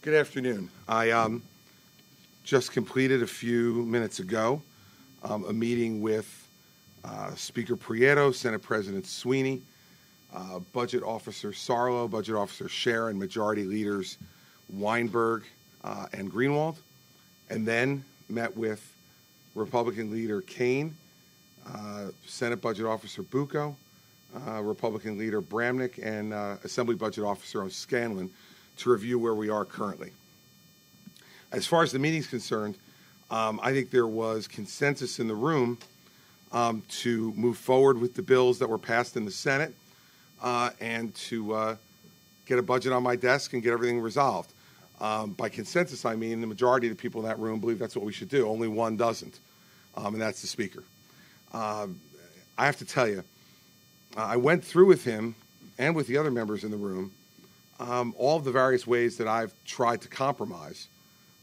Good afternoon. I just completed a few minutes ago a meeting with Speaker Prieto, Senate President Sweeney, Budget Officer Sarlo, Budget Officer Scher, and Majority Leaders Weinberg and Greenwald, and then met with Republican Leader Kane, Senate Budget Officer Bucco, Republican Leader Bramnick, and Assembly Budget Officer O'Scanlan to review where we are currently. As far as the meeting's concerned, I think there was consensus in the room to move forward with the bills that were passed in the Senate and to get a budget on my desk and get everything resolved. By consensus, I mean the majority of the people in that room believe that's what we should do. Only one doesn't, and that's the Speaker. I have to tell you, I went through with him and with the other members in the room all of the various ways that I've tried to compromise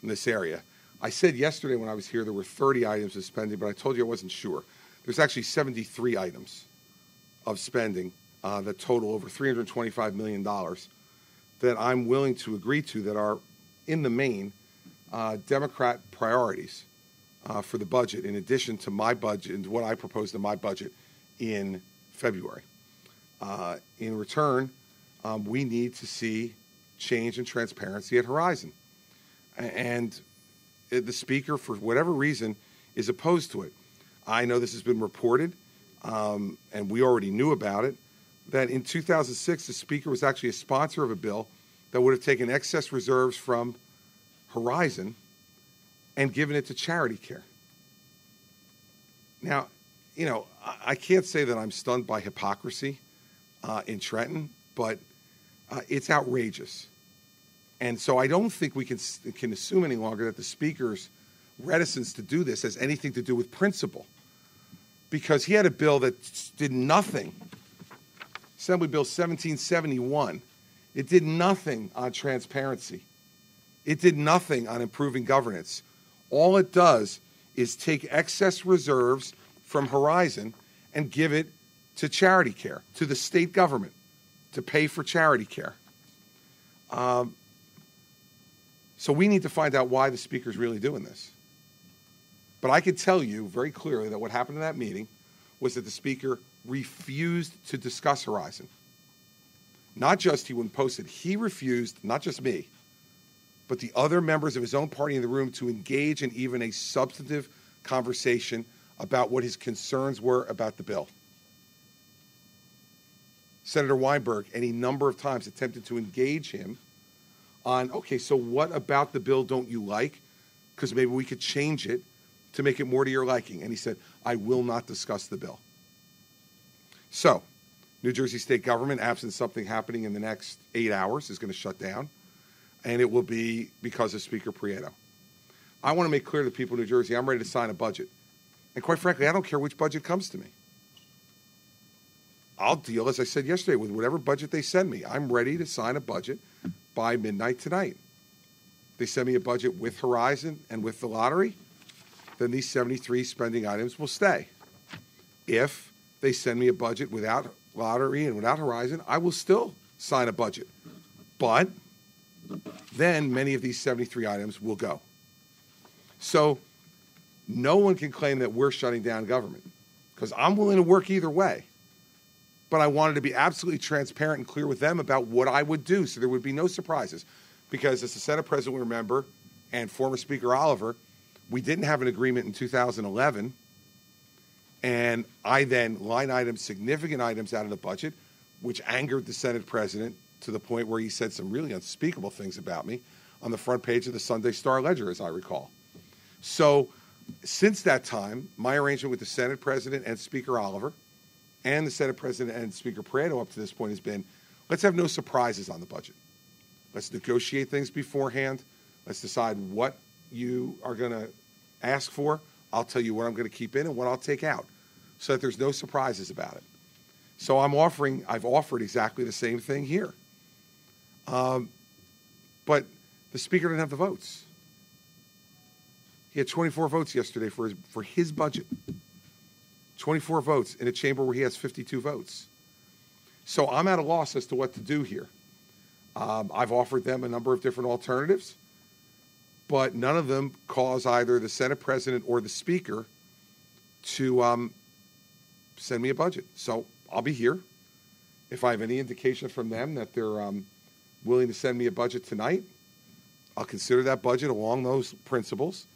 in this area. I said yesterday when I was here there were 30 items of spending, but I told you I wasn't sure. There's actually 73 items of spending that total over $325 million that I'm willing to agree to that are, in the main, Democrat priorities for the budget, in addition to my budget and what I proposed in my budget in February. In return, we need to see change and transparency at Horizon. And the Speaker, for whatever reason, is opposed to it. I know this has been reported, and we already knew about it, that in 2006, the Speaker was actually a sponsor of a bill that would have taken excess reserves from Horizon and given it to charity care. Now, you know, I can't say that I'm stunned by hypocrisy in Trenton, but it's outrageous. And so I don't think we can assume any longer that the Speaker's reticence to do this has anything to do with principle, because he had a bill that did nothing. Assembly Bill 1771. It did nothing on transparency. It did nothing on improving governance. All it does is take excess reserves from Horizon and give it to charity care, to the state government, to pay for charity care. So we need to find out why the Speaker's really doing this. But I can tell you very clearly that what happened in that meeting was that the Speaker refused to discuss Horizon. Not just he wouldn't post it, he refused, not just me, but the other members of his own party in the room to engage in even a substantive conversation about what his concerns were about the bill. Senator Weinberg, any number of times, attempted to engage him on, okay, so what about the bill don't you like? Because maybe we could change it to make it more to your liking. And he said, I will not discuss the bill. So, New Jersey state government, absent something happening in the next 8 hours, is going to shut down. And it will be because of Speaker Prieto. I want to make clear to the people of New Jersey, I'm ready to sign a budget. And quite frankly, I don't care which budget comes to me. I'll deal, as I said yesterday, with whatever budget they send me. I'm ready to sign a budget by midnight tonight. If they send me a budget with Horizon and with the lottery, then these 73 spending items will stay. If they send me a budget without lottery and without Horizon, I will still sign a budget. But then many of these 73 items will go. So no one can claim that we're shutting down government, because I'm willing to work either way. But I wanted to be absolutely transparent and clear with them about what I would do so there would be no surprises. Because as the Senate President will remember, and former Speaker Oliver, we didn't have an agreement in 2011, and I then line item significant items out of the budget, which angered the Senate President to the point where he said some really unspeakable things about me on the front page of the Sunday Star-Ledger, as I recall. So since that time, my arrangement with the Senate President and Speaker Oliver and the Senate President and Speaker Prieto up to this point has been, let's have no surprises on the budget. Let's negotiate things beforehand. Let's decide what you are going to ask for. I'll tell you what I'm going to keep in and what I'll take out, so that there's no surprises about it. So I've offered exactly the same thing here. But the Speaker didn't have the votes. He had 24 votes yesterday for his budget. 24 votes in a chamber where he has 52 votes. So I'm at a loss as to what to do here. I've offered them a number of different alternatives, but none of them cause either the Senate President or the Speaker to send me a budget. So I'll be here. If I have any indication from them that they're willing to send me a budget tonight, I'll consider that budget along those principles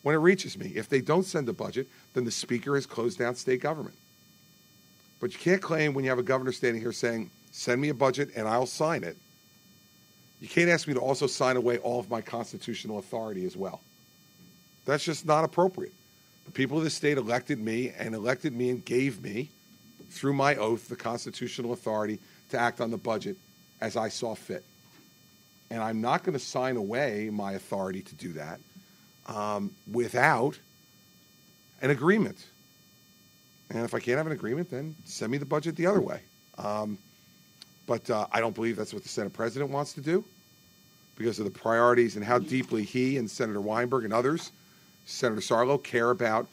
when it reaches me. If they don't send a budget, then the Speaker has closed down state government. But you can't claim when you have a governor standing here saying, send me a budget and I'll sign it. You can't ask me to also sign away all of my constitutional authority as well. That's just not appropriate. The people of the state elected me and gave me, through my oath, the constitutional authority to act on the budget as I saw fit. And I'm not going to sign away my authority to do that without an agreement. And if I can't have an agreement, then send me the budget the other way. But I don't believe that's what the Senate President wants to do because of the priorities and how deeply he and Senator Weinberg and others, Senator Sarlo, care about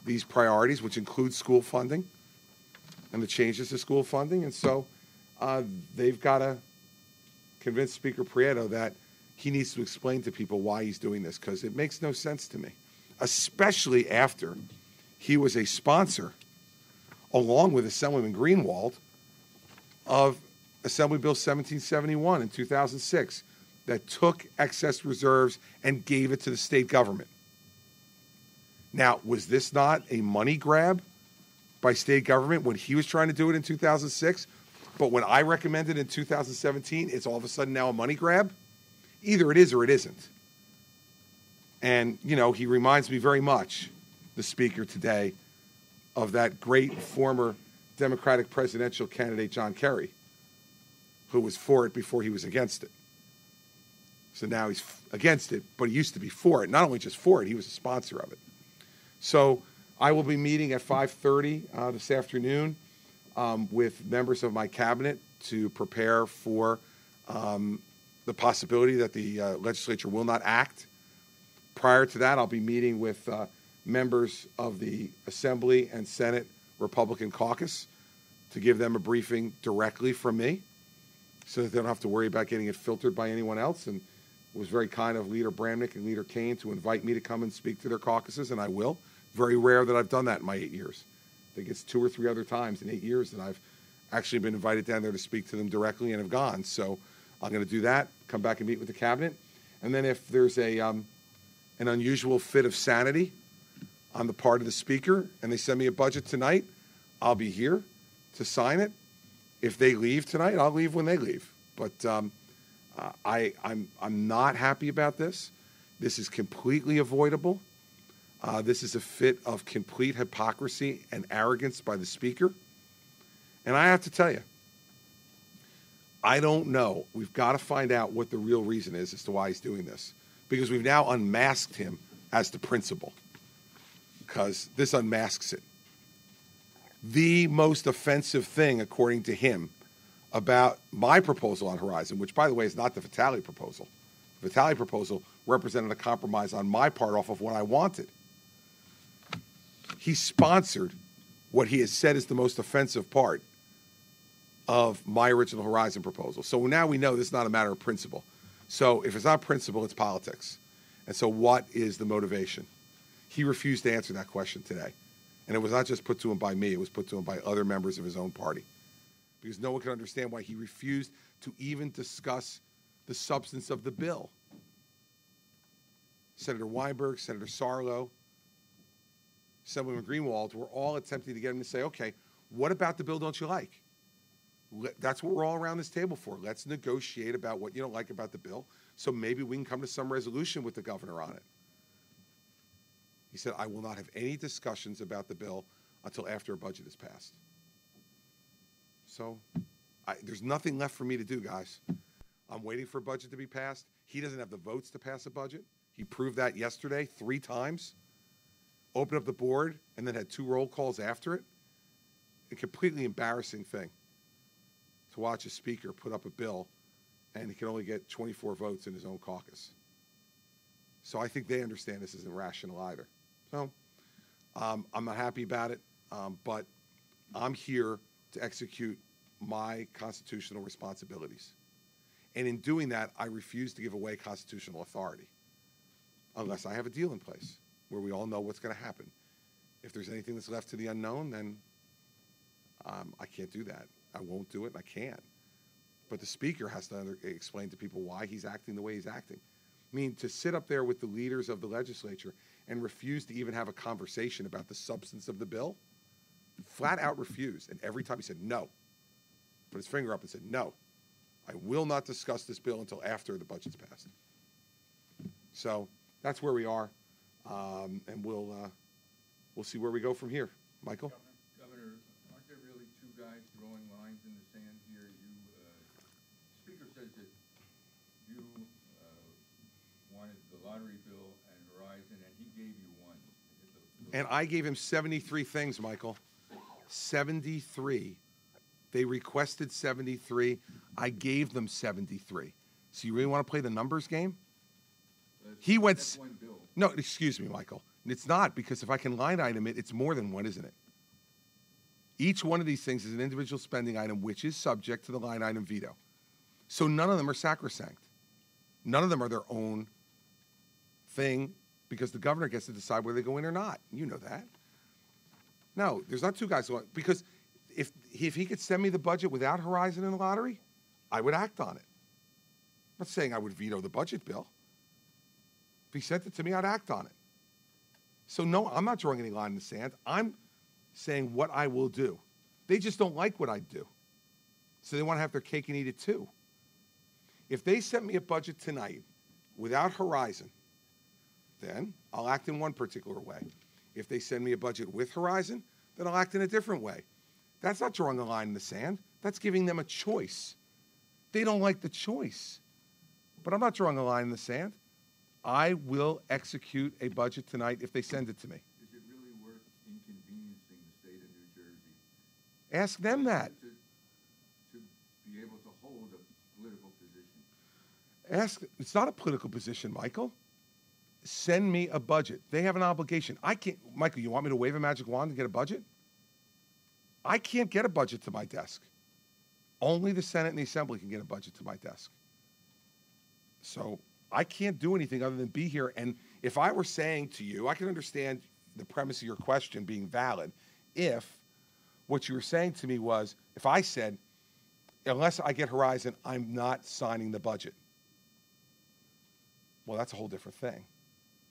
these priorities, which include school funding and the changes to school funding. And so they've got to convince Speaker Prieto that he needs to explain to people why he's doing this, because it makes no sense to me, especially after he was a sponsor, along with Assemblyman Greenwald, of Assembly Bill 1771 in 2006 that took excess reserves and gave it to the state government. Now, was this not a money grab by state government when he was trying to do it in 2006? But when I recommended in 2017, it's all of a sudden now a money grab? Either it is or it isn't. And, you know, he reminds me very much, the Speaker today, of that great former Democratic presidential candidate, John Kerry, who was for it before he was against it. So now he's against it, but he used to be for it. Not only just for it, he was a sponsor of it. So I will be meeting at 5:30 this afternoon with members of my cabinet to prepare for the possibility that the legislature will not act. Prior to that, I'll be meeting with members of the Assembly and Senate Republican caucus to give them a briefing directly from me so that they don't have to worry about getting it filtered by anyone else. And it was very kind of Leader Bramnick and Leader Kane to invite me to come and speak to their caucuses, and I will. Very rare that I've done that in my 8 years. I think it's 2 or 3 other times in 8 years that I've actually been invited down there to speak to them directly and have gone. So I'm going to do that, come back and meet with the cabinet. And then if there's an unusual fit of sanity on the part of the Speaker and they send me a budget tonight, I'll be here to sign it. If they leave tonight, I'll leave when they leave. But I'm not happy about this. This is completely avoidable. This is a fit of complete hypocrisy and arrogance by the Speaker. And I have to tell you, I don't know. We've got to find out what the real reason is as to why he's doing this, because we've now unmasked him as the principal, because this unmasks it. The most offensive thing, according to him, about my proposal on Horizon, which, by the way, is not the Vitale proposal. The Vitale proposal represented a compromise on my part off of what I wanted. He sponsored what he has said is the most offensive part of my original Horizon proposal. So now we know this is not a matter of principle. So if it's not principle, it's politics. And so what is the motivation? He refused to answer that question today. And it was not just put to him by me, it was put to him by other members of his own party. Because no one can understand why he refused to even discuss the substance of the bill. Senator Weinberg, Senator Sarlo, Assemblyman Greenwald were all attempting to get him to say, okay, what about the bill don't you like? That's what we're all around this table for. Let's negotiate about what you don't like about the bill, so maybe we can come to some resolution with the governor on it. He said, I will not have any discussions about the bill until after a budget is passed. So there's nothing left for me to do, guys. I'm waiting for a budget to be passed. He doesn't have the votes to pass a budget. He proved that yesterday 3 times. Opened up the board and then had 2 roll calls after it. A completely embarrassing thing to watch a speaker put up a bill and he can only get 24 votes in his own caucus. So I think they understand this isn't rational either. So I'm not happy about it, but I'm here to execute my constitutional responsibilities. And in doing that, I refuse to give away constitutional authority unless I have a deal in place where we all know what's going to happen. If there's anything that's left to the unknown, then I can't do that. I won't do it, and I can't. But the speaker has to explain to people why he's acting the way he's acting. I mean, to sit up there with the leaders of the legislature and refuse to even have a conversation about the substance of the bill, flat out refused. And every time he said no, put his finger up and said, no, I will not discuss this bill until after the budget's passed. So that's where we are, and we'll see where we go from here. Michael? Governor, aren't there really two guys drawing lines in the sand here? Speaker says that you wanted the lottery bill and Horizon, and he gave you one. And I gave him 73 things, Michael. 73. They requested 73. I gave them 73. So you really want to play the numbers game? He went. That's one bill. No, excuse me, Michael. It's not, because if I can line item it, it's more than one, isn't it? Each one of these things is an individual spending item which is subject to the line item veto. So none of them are sacrosanct. None of them are their own thing, because the governor gets to decide whether they go in or not. You know that. No, there's not two guys. Because if he could send me the budget without Horizon and the lottery, I would act on it. I'm not saying I would veto the budget bill. If he sent it to me, I'd act on it. So no, I'm not drawing any line in the sand. I'm saying what I will do. They just don't like what I do. So they want to have their cake and eat it too. If they sent me a budget tonight without Horizon, then I'll act in one particular way. If they send me a budget with Horizon, then I'll act in a different way. That's not drawing a line in the sand. That's giving them a choice. They don't like the choice. But I'm not drawing a line in the sand. I will execute a budget tonight if they send it to me. Is it really worth inconveniencing the state of New Jersey? Ask them that. To be able to hold a political position? It's not a political position, Michael. Send me a budget. They have an obligation. I can't, Michael, you want me to wave a magic wand and get a budget? I can't get a budget to my desk. Only the Senate and the Assembly can get a budget to my desk. So I can't do anything other than be here. And if I were saying to you, I can understand the premise of your question being valid if what you were saying to me was, if I said, unless I get Horizon, I'm not signing the budget. Well, that's a whole different thing.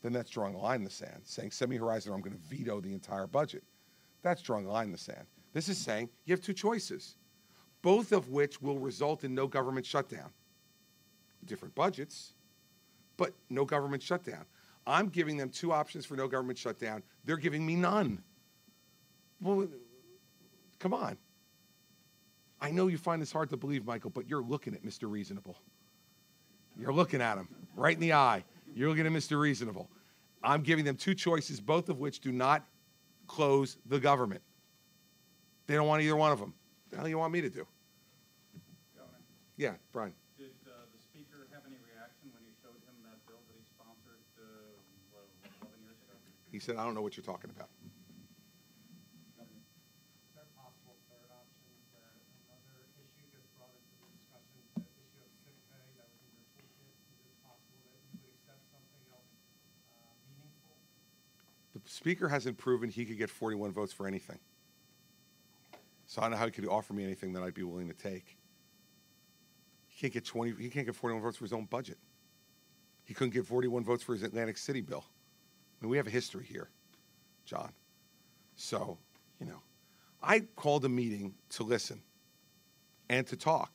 Then that's drawing a line in the sand, saying, send me Horizon or I'm going to veto the entire budget. That's drawing a line in the sand. This is saying you have two choices, both of which will result in no government shutdown. Different budgets, but no government shutdown. I'm giving them two options for no government shutdown. They're giving me none. Well, come on. I know you find this hard to believe, Michael, but you're looking at Mr. Reasonable. You're looking at him right in the eye. You're looking at Mr. Reasonable. I'm giving them two choices, both of which do not close the government. They don't want either one of them. What the hell do you want me to do? Governor, Yeah, Brian. did the speaker have any reaction when you showed him that bill that he sponsored 11 years ago? He said, I don't know what you're talking about. Governor, Is there a possible third option where another issue gets brought into the discussion, the issue of sick pay that was in your toolkit? Is it possible that you would accept something else meaningful? The speaker hasn't proven he could get 41 votes for anything. So I don't know how he could offer me anything that I'd be willing to take. He can't get 41 votes for his own budget. He couldn't get 41 votes for his Atlantic City bill. I mean, we have a history here, John. So, I called a meeting to listen and to talk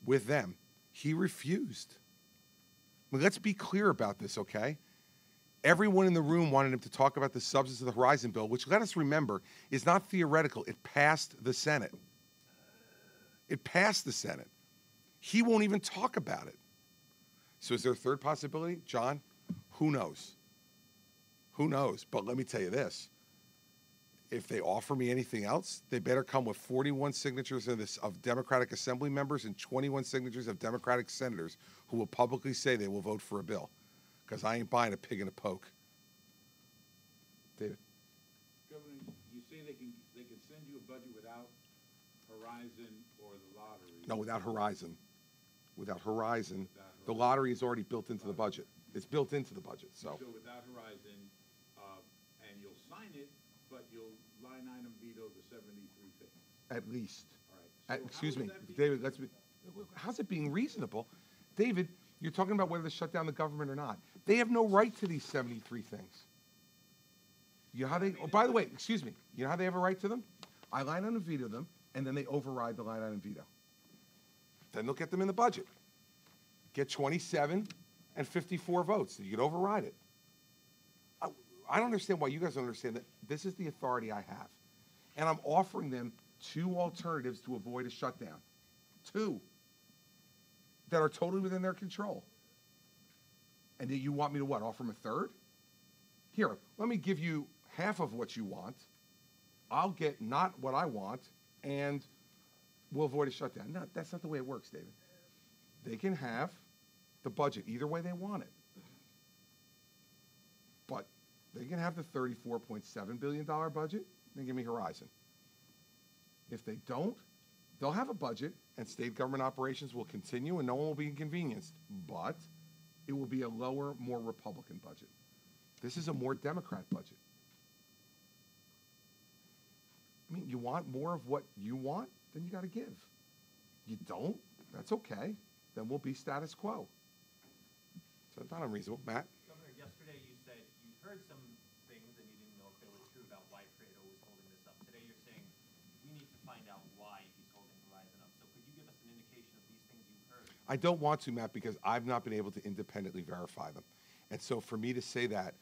with them. He refused. I mean, let's be clear about this, okay? Everyone in the room wanted him to talk about the substance of the Horizon bill, which, let us remember, is not theoretical. It passed the Senate. It passed the Senate. He won't even talk about it. So is there a third possibility? John, who knows? Who knows? But let me tell you this. If they offer me anything else, they better come with 41 signatures of Democratic Assembly members and 21 signatures of Democratic senators who will publicly say they will vote for a bill. Because I ain't buying a pig in a poke. David? Governor, you say they can send you a budget without Horizon or the lottery. No, without Horizon. without Horizon, the lottery is already built into the budget. It's built into the budget, so. So without Horizon, and you'll sign it, but you'll line item veto the 73 things. At least. All right. So how Excuse would me, that be- David, how's it being reasonable? David, you're talking about whether to shut down the government or not. They have no right to these 73 things. You know how they, oh, by the way, excuse me, you know how they have a right to them? I line item veto them, and then they override the line item veto. Then they'll get them in the budget. Get 27 and 54 votes, you could override it. I don't understand why you guys don't understand that this is the authority I have. And I'm offering them 2 alternatives to avoid a shutdown. 2 that are totally within their control. And do you want me to what, offer them a third? Here, let me give you half of what you want. I'll get not what I want, and we'll avoid a shutdown. No, that's not the way it works, David. They can have the budget either way they want it. But they can have the $34.7 billion budget, then give me Horizon. If they don't, they'll have a budget, and state government operations will continue, and no one will be inconvenienced. But it will be a lower, more Republican budget. This is a more Democrat budget. I mean, you want more of what you want, then you got to give. You don't, that's okay. Then we'll be status quo. So it's not unreasonable. Matt? Governor, yesterday you said you heard some things and you didn't know if they were true about why Prado was holding this up. Today you're saying we need to find out why he's holding Horizon up. So could you give us an indication of these things you heard? I don't want to, Matt, because I've not been able to independently verify them. And so for me to say that,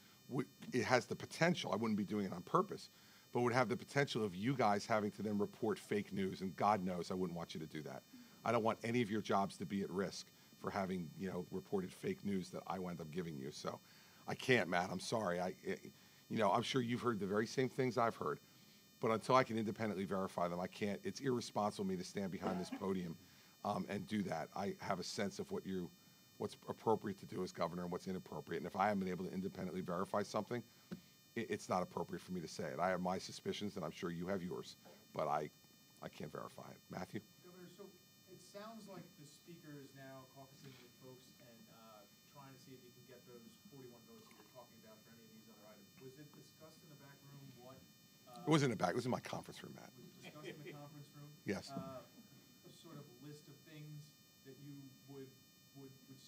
it has the potential, I wouldn't be doing it on purpose, but would have the potential of you guys having to then report fake news, and God knows I wouldn't want you to do that. I don't want any of your jobs to be at risk for having, reported fake news that I wind up giving you. So I can't, Matt, I'm sorry. I'm sure you've heard the very same things I've heard, but until I can independently verify them, I can't. It's irresponsible of me to stand behind this podium and do that. I have a sense of what's appropriate to do as governor and what's inappropriate. And if I haven't been able to independently verify something, it's not appropriate for me to say it. I have my suspicions, and I'm sure you have yours, but I can't verify it. Matthew? Governor, so it sounds like the speaker is now caucusing with folks and trying to see if he can get those 41 votes that you're talking about for any of these other items. Was it discussed in the back room what? It wasn't in the back. It was in my conference room, Matt. Was it discussed in the conference room? Yes. A sort of list of things that you would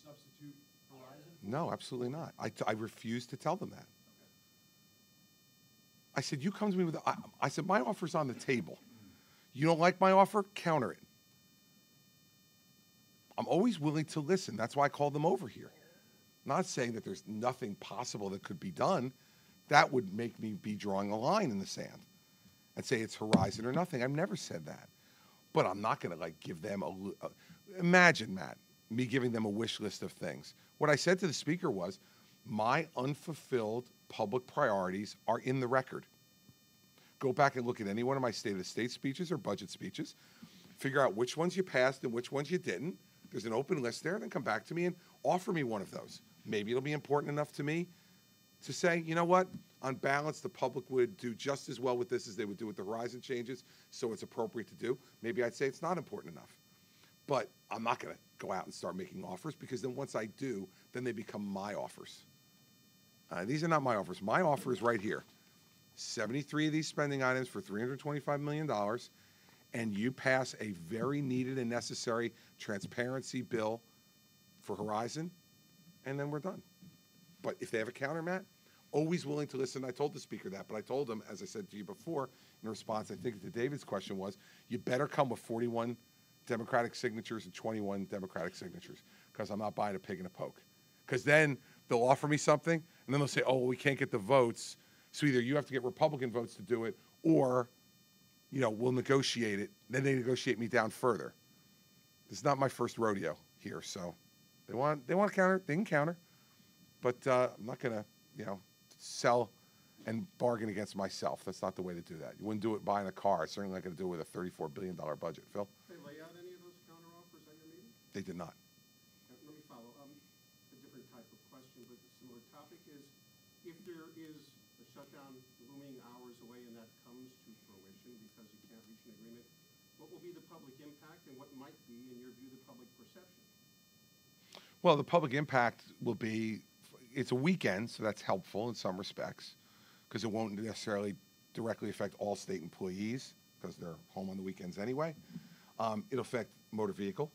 substitute Horizon? No, absolutely not. I refuse to tell them that. I said, you come to me with, I said, my offer's on the table. You don't like my offer? Counter it. I'm always willing to listen. That's why I called them over here. Not saying that there's nothing possible that could be done. That would make me be drawing a line in the sand and say it's Horizon or nothing. I've never said that. But I'm not going to give them imagine, Matt, me giving them a wish list of things. What I said to the speaker was, my unfulfilled public priorities are in the record. Go back and look at any one of my State of the State speeches or budget speeches, figure out which ones you passed and which ones you didn't. There's an open list there, then come back to me and offer me one of those. Maybe it'll be important enough to me to say, you know what, on balance, the public would do just as well with this as they would do with the Horizon changes, so it's appropriate to do. Maybe I'd say it's not important enough. But I'm not going to go out and start making offers, because then once I do, then they become my offers. These are not my offers. My offer is right here. 73 of these spending items for $325 million, and you pass a very needed and necessary transparency bill for Horizon, and then we're done. But if they have a counter, Matt, always willing to listen. I told the speaker that, but I told him, as I said to you before, in response, I think, to David's question was, you better come with 41 Democratic signatures and 21 Democratic signatures, because I'm not buying a pig in a poke. Because then they'll offer me something, and then they'll say, oh, well, we can't get the votes, so either you have to get Republican votes to do it, or, we'll negotiate it. Then they negotiate me down further. This is not my first rodeo here, so they want to counter, they can counter, but I'm not going to, sell and bargain against myself. That's not the way to do that. You wouldn't do it buying a car. I'm certainly not going to do it with a $34 billion budget. Phil? Did they lay out any of those counteroffers at your meeting? They did not. Let me follow. A different type of question, but a similar topic is, if there is a shutdown looming hours away and that comes to fruition because you can't reach an agreement, what will be the public impact and what might be, in your view, the public perception? Well, the public impact will be, it's a weekend, so that's helpful in some respects, because it won't necessarily directly affect all state employees, because they're home on the weekends anyway. It'll affect motor vehicle,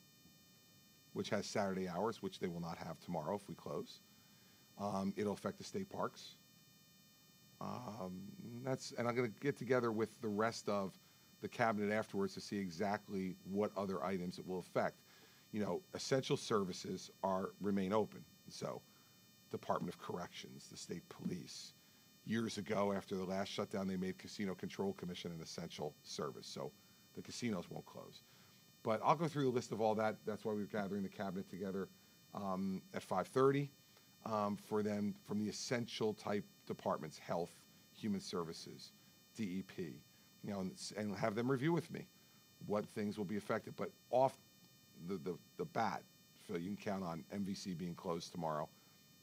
which has Saturday hours, which they will not have tomorrow if we close. It'll affect the state parks. And I'm going to get together with the rest of the cabinet afterwards to see exactly what other items it will affect. You know, essential services remain open. So, Department of Corrections, the state police. Years ago, after the last shutdown, they made Casino Control Commission an essential service. So, the casinos won't close. But I'll go through the list of all that. That's why we're gathering the cabinet together at 5:30 for them from the essential type departments: health, human services, DEP, you know, and have them review with me what things will be affected. But off the bat, so you can count on MVC being closed tomorrow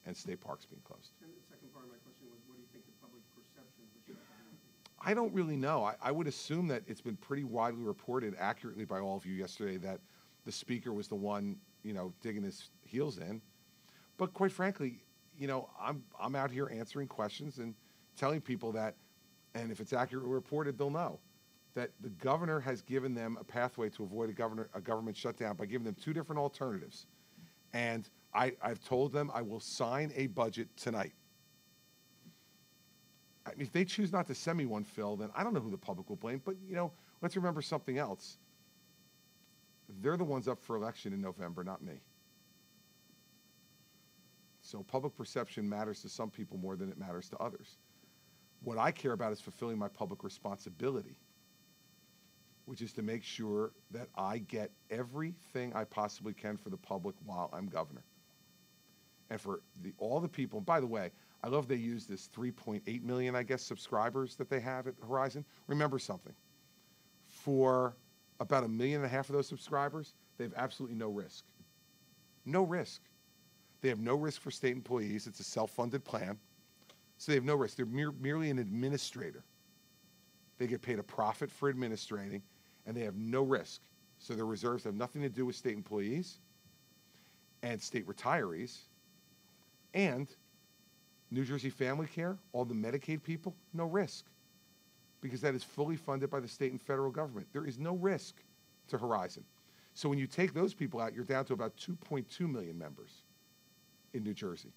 and state parks being closed. And the second part of my question was, what do you think the public perception of the shutdown will be? I don't really know. I would assume that it's been pretty widely reported accurately by all of you yesterday that the speaker was the one, you know, digging his heels in. But quite frankly, you know, I'm out here answering questions and telling people that, and if it's accurately reported, they'll know that the governor has given them a pathway to avoid a government shutdown by giving them two different alternatives. And I've told them I will sign a budget tonight. I mean, if they choose not to send me one, Phil, then I don't know who the public will blame. But, you know, let's remember something else. They're the ones up for election in November, not me. So public perception matters to some people more than it matters to others. What I care about is fulfilling my public responsibility, which is to make sure that I get everything I possibly can for the public while I'm governor. And for all the people, and by the way, I love they use this 3.8 million, I guess, subscribers that they have at Horizon. Remember something. For about 1.5 million of those subscribers, they have absolutely no risk. No risk. They have no risk for state employees. It's a self-funded plan. So they have no risk. They're merely an administrator. They get paid a profit for administrating, and they have no risk. So their reserves have nothing to do with state employees and state retirees. And New Jersey Family Care, all the Medicaid people, no risk, because that is fully funded by the state and federal government. There is no risk to Horizon. So when you take those people out, you're down to about 2.2 million members in New Jersey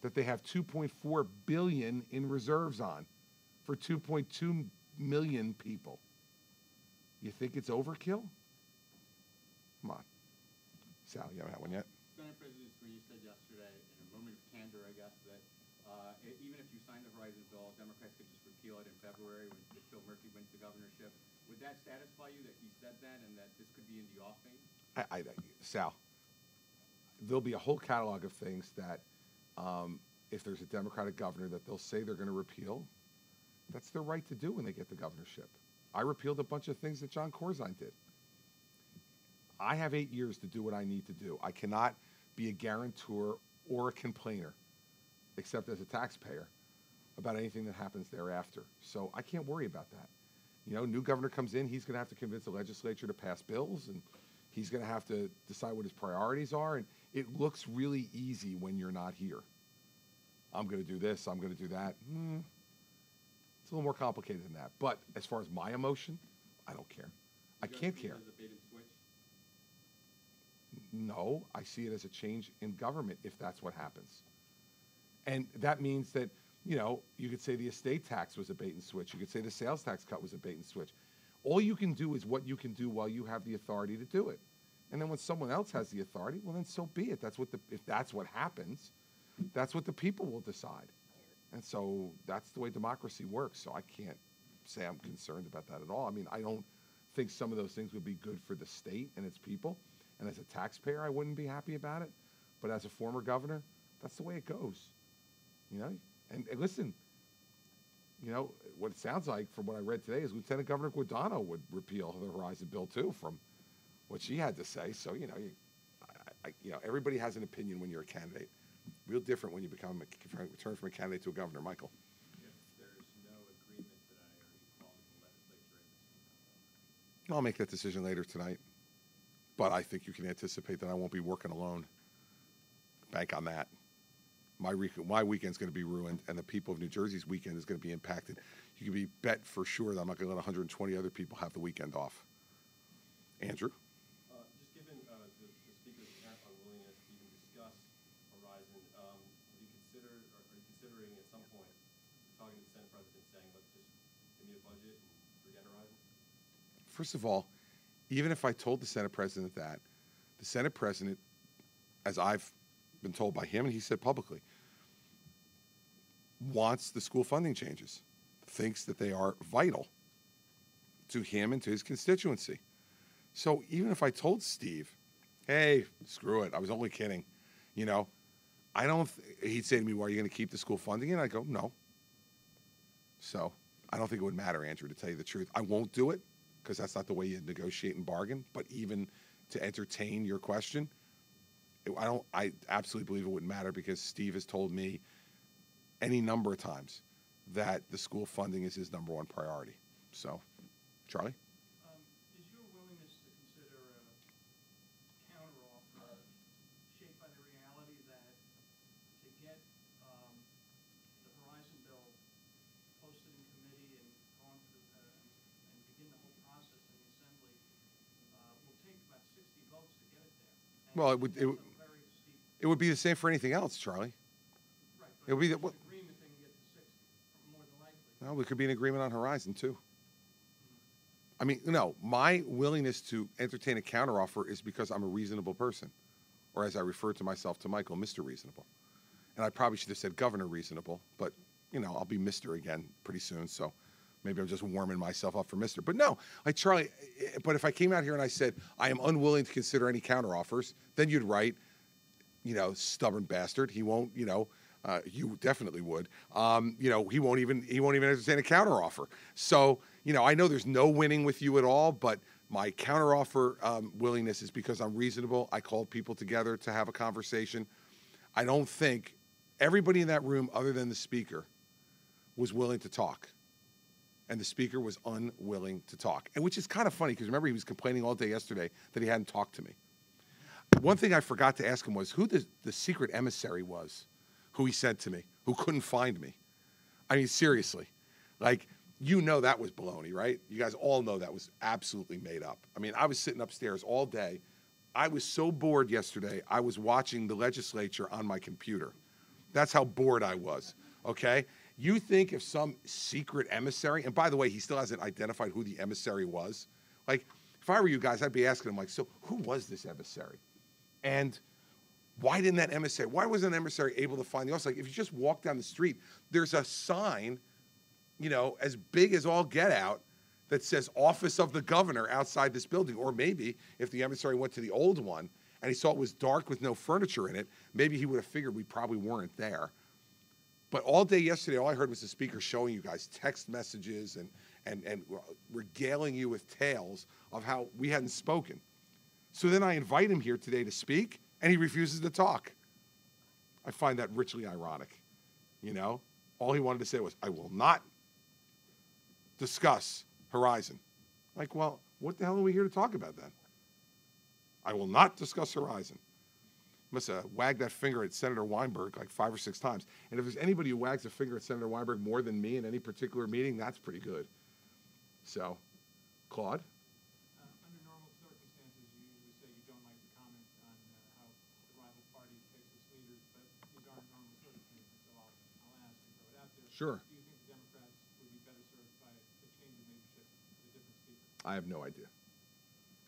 that they have 2.4 billion in reserves on for 2.2 million people. You think it's overkill? Come on. Sal, you haven't had one yet? Senate President Sweeney said yesterday, in a moment of candor, I guess, that even if you sign the Horizon bill, Democrats could just repeal it in February when Phil Murphy wins the governorship. Would that satisfy you that he said that and that this could be in the offing? Sal, there'll be a whole catalog of things that if there's a Democratic governor that they'll say they're going to repeal. That's their right to do when they get the governorship. I repealed a bunch of things that John Corzine did. I have 8 years to do what I need to do. I cannot be a guarantor or a complainer, except as a taxpayer, about anything that happens thereafter. So I can't worry about that. You know, new governor comes in, he's going to have to convince the legislature to pass bills, and he's going to have to decide what his priorities are, and it looks really easy when you're not here. I'm going to do this, I'm going to do that. It's a little more complicated than that. But as far as my emotion, I don't care. I can't care. As a bait and switch? No, I see it as a change in government if that's what happens. And that means that, you know, you could say the estate tax was a bait and switch. You could say the sales tax cut was a bait and switch. All you can do is what you can do while you have the authority to do it. And then when someone else has the authority, well, then so be it. If that's what happens, that's what the people will decide. And so that's the way democracy works. So I can't say I'm concerned about that at all. I mean, I don't think some of those things would be good for the state and its people. And as a taxpayer, I wouldn't be happy about it. But as a former governor, that's the way it goes. You know? And listen, you know, what it sounds like from what I read today is Lieutenant Governor Guadagno would repeal the Horizon bill too, from what she had to say. So, you know, everybody has an opinion when you're a candidate. Real different when you return from a candidate to a governor. Michael. If there's no agreement tonight, are you calling the legislature in this meeting? I'll make that decision later tonight. But I think you can anticipate that I won't be working alone. bank on that. My weekend's going to be ruined, and the people of New Jersey's weekend is going to be impacted. You can be bet for sure that I'm not going to let 120 other people have the weekend off. Andrew? Just given the speaker's apparent unwillingness to even discuss Horizon, are you considering at some point talking to the Senate President saying, look, just give me a budget and forget Horizon? First of all, even if I told the Senate President that, the Senate President, as I've been told by him, and he said publicly, wants the school funding changes, thinks that they are vital to him and to his constituency. So even if I told Steve, hey, screw it, I was only kidding, you know, he'd say to me, well, are you going to keep the school funding? And I go, no. So I don't think it would matter, Andrew, to tell you the truth. I won't do it because that's not the way you negotiate and bargain. But even to entertain your question, I absolutely believe it wouldn't matter because Steve has told me any number of times that the school funding is his #1 priority. So, Charlie? Is your willingness to consider a counteroffer shaped by the reality that to get the Horizon bill posted in committee and gone through and begin the whole process in the Assembly will take about 60 votes to get it there? And Well, that's a very steep. it would be the same for anything else, Charlie. Right, It would be but the, there's an agreement they can get to 60, more than likely. well, we could be in agreement on Horizon too. I mean, no, my willingness to entertain a counteroffer is because I'm a reasonable person, or as I refer to myself to Michael, Mr. Reasonable. And I probably should have said Governor Reasonable, but you know, I'll be Mr. again pretty soon, so maybe I'm just warming myself up for Mr. But no, Charlie, but if I came out here and I said I am unwilling to consider any counteroffers, then you'd write, you know, stubborn bastard. He won't, you know. You definitely would. You know, he won't even entertain a counteroffer. So, you know, I know there's no winning with you at all, but my counteroffer willingness is because I'm reasonable. I called people together to have a conversation. I don't think everybody in that room, other than the speaker, was willing to talk. And the speaker was unwilling to talk. And which is kind of funny because remember he was complaining all day yesterday that he hadn't talked to me. One thing I forgot to ask him was who the secret emissary was, who he said to me, who couldn't find me. I mean, seriously, like, you know that was baloney, right? You guys all know that was absolutely made up. I mean, I was sitting upstairs all day. I was so bored yesterday, I was watching the legislature on my computer. That's how bored I was, okay? You think if some secret emissary, and by the way, he still hasn't identified who the emissary was. Like, if I were you guys, I'd be asking him, like, so who was this emissary? And why wasn't an emissary able to find the office? Like, if you just walk down the street, there's a sign, you know, as big as all get out that says Office of the Governor outside this building. Or maybe if the emissary went to the old one and he saw it was dark with no furniture in it, maybe he would have figured we probably weren't there. But all day yesterday, all I heard was the speaker showing you guys text messages and regaling you with tales of how we hadn't spoken. So then I invite him here today to speak, and he refuses to talk. I find that richly ironic, you know? All he wanted to say was, I will not discuss Horizon. Like, well, what the hell are we here to talk about then? I will not discuss Horizon. Must have wagged that finger at Senator Weinberg like 5 or 6 times. And if there's anybody who wags a finger at Senator Weinberg more than me in any particular meeting, that's pretty good. So, Claude? Under normal circumstances, you usually say you don't like to comment on how the rival party takes its leaders, but these aren't normal circumstances, so I'll ask and throw it out there. Sure. Do you think the Democrats would be better served by a change in leadership with a different speaker? I have no idea.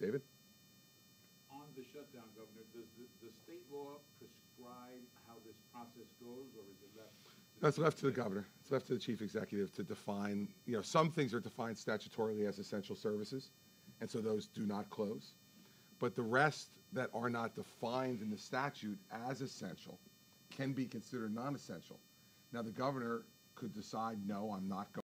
David? On the shutdown, Governor, does the state law prescribe how this process goes, or is it left? That's left to the governor. It's left to the chief executive to define, you know, some things are defined statutorily as essential services, and so those do not close. But the rest that are not defined in the statute as essential can be considered non-essential. Now, the governor could decide, no, I'm not going